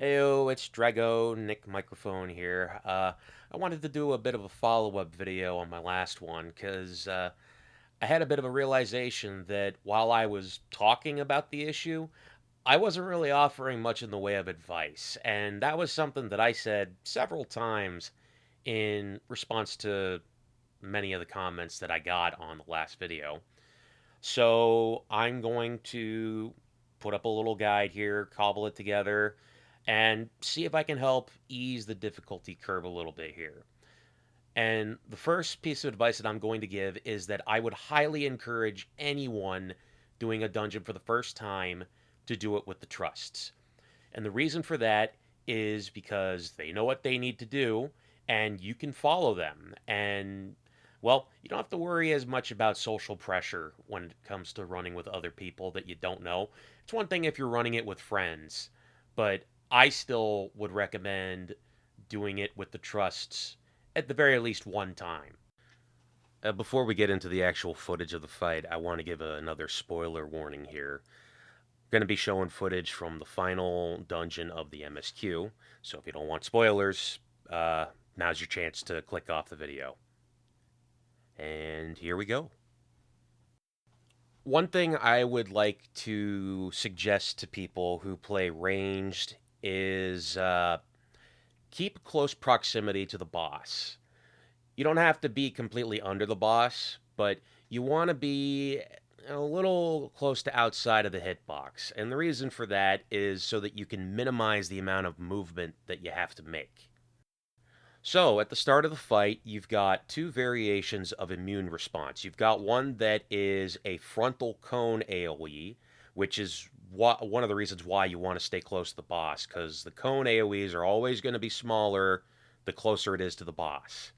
Heyo, it's DragoMic Microphone here. I wanted to do a bit of a follow-up video on my last one because I had a bit of a realization that while I was talking about the issue, I wasn't really offering much in the way of advice. And that was something that I said several times in response to many of the comments that I got on the last video. So I'm going to put up a little guide here, cobble it together, and see if I can help ease the difficulty curve a little bit here. And the first piece of advice that I'm going to give is that I would highly encourage anyone doing a dungeon for the first time to do it with the trusts. And the reason for that is because they know what they need to do and you can follow them. And, well, you don't have to worry as much about social pressure when it comes to running with other people that you don't know. It's one thing if you're running it with friends, but I still would recommend doing it with the trusts at the very least one time. Before we get into the actual footage of the fight, I want to give another spoiler warning here. Going to be showing footage from the final dungeon of the MSQ. So if you don't want spoilers, now's your chance to click off the video. And here we go. One thing I would like to suggest to people who play ranged is keep close proximity to the boss. You don't have to be completely under the boss, but you want to be a little close to outside of the hitbox. And the reason for that is so that you can minimize the amount of movement that you have to make. So, at the start of the fight, you've got two variations of immune response. You've got one that is a frontal cone AoE, which is one of the reasons why you want to stay close to the boss, because the cone AoEs are always going to be smaller the closer it is to the boss.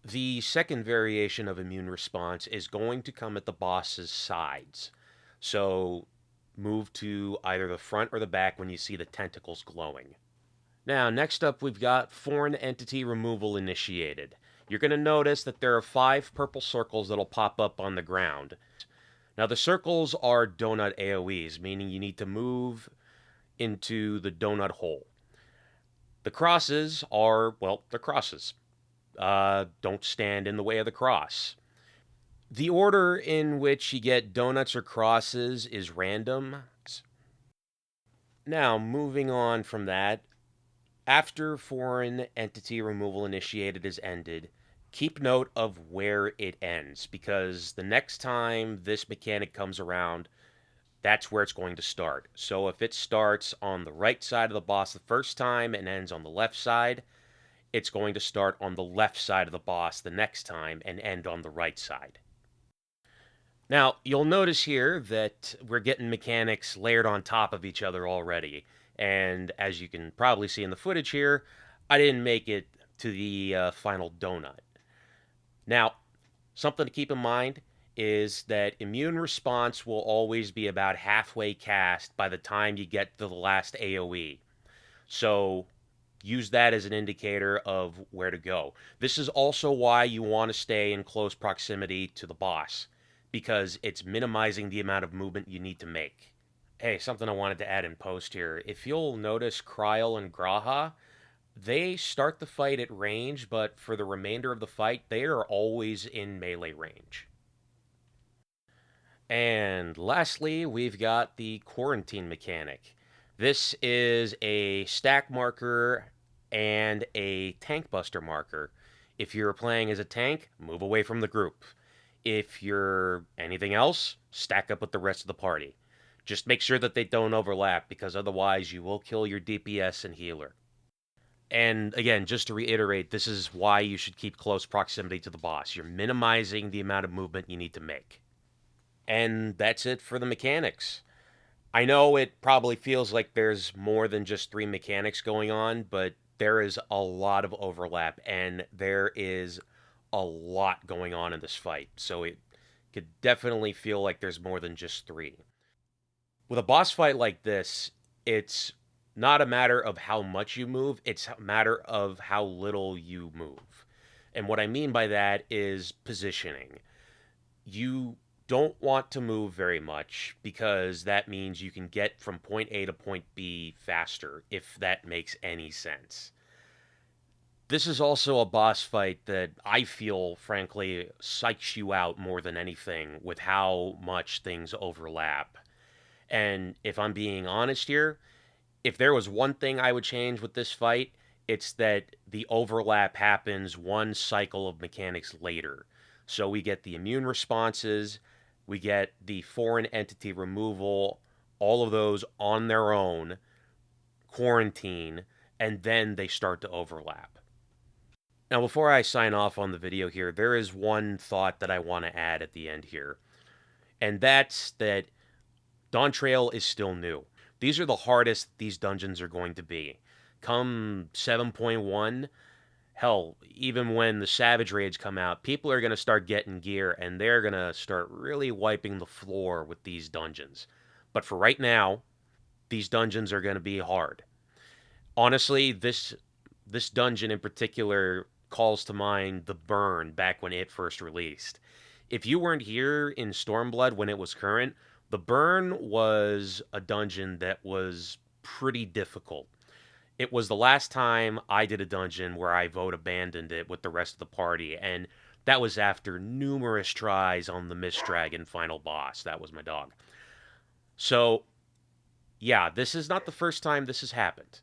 The second variation of immune response is going to come at the boss's sides. So move to either the front or the back when you see the tentacles glowing. Now, next up, we've got foreign entity removal initiated. You're going to notice that there are 5 purple circles that'll pop up on the ground. Now, the circles are donut AoEs, meaning you need to move into the donut hole. The crosses are, well, they're crosses. Don't stand in the way of the cross. The order in which you get donuts or crosses is random. Now, moving on from that, after foreign entity removal initiated is ended, keep note of where it ends, because the next time this mechanic comes around, that's where it's going to start. So if it starts on the right side of the boss the first time and ends on the left side, it's going to start on the left side of the boss the next time and end on the right side. Now, you'll notice here that we're getting mechanics layered on top of each other already. And as you can probably see in the footage here, I didn't make it to the final donut. Now, something to keep in mind is that immune response will always be about halfway cast by the time you get to the last AoE. So use that as an indicator of where to go. This is also why you want to stay in close proximity to the boss, because it's minimizing the amount of movement you need to make. Hey, something I wanted to add in post here. If you'll notice Kryl and Graha, they start the fight at range, but for the remainder of the fight, they are always in melee range. And lastly, we've got the quarantine mechanic. This is a stack marker and a tank buster marker. If you're playing as a tank, move away from the group. If you're anything else, stack up with the rest of the party. Just make sure that they don't overlap, because otherwise you will kill your DPS and healer. And again, just to reiterate, this is why you should keep close proximity to the boss. You're minimizing the amount of movement you need to make. And that's it for the mechanics. I know it probably feels like there's more than just 3 mechanics going on, but there is a lot of overlap and there is a lot going on in this fight. So it could definitely feel like there's more than just 3. With a boss fight like this, it's not a matter of how much you move, it's a matter of how little you move. And what I mean by that is positioning. You don't want to move very much because that means you can get from point A to point B faster, if that makes any sense. This is also a boss fight that I feel, frankly, psychs you out more than anything with how much things overlap. And if I'm being honest here, if there was one thing I would change with this fight, it's that the overlap happens one cycle of mechanics later. So we get the immune responses, we get the foreign entity removal, all of those on their own, quarantine, and then they start to overlap. Now, before I sign off on the video here, there is one thought that I want to add at the end here, and that's that Dawntrail is still new. These are the hardest these dungeons are going to be. Come 7.1, hell, even when the Savage Raids come out, people are going to start getting gear and they're going to start really wiping the floor with these dungeons. But for right now, these dungeons are going to be hard. Honestly, this dungeon in particular calls to mind the Burn back when it first released. If you weren't here in Stormblood when it was current, the Burn was a dungeon that was pretty difficult. It was the last time I did a dungeon where I vote abandoned it with the rest of the party, and that was after numerous tries on the Mist Dragon final boss. That was my dog. So, yeah, this is not the first time this has happened.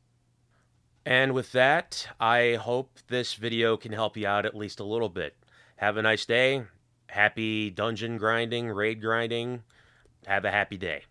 And with that, I hope this video can help you out at least a little bit. Have a nice day. Happy dungeon grinding, raid grinding. Have a happy day.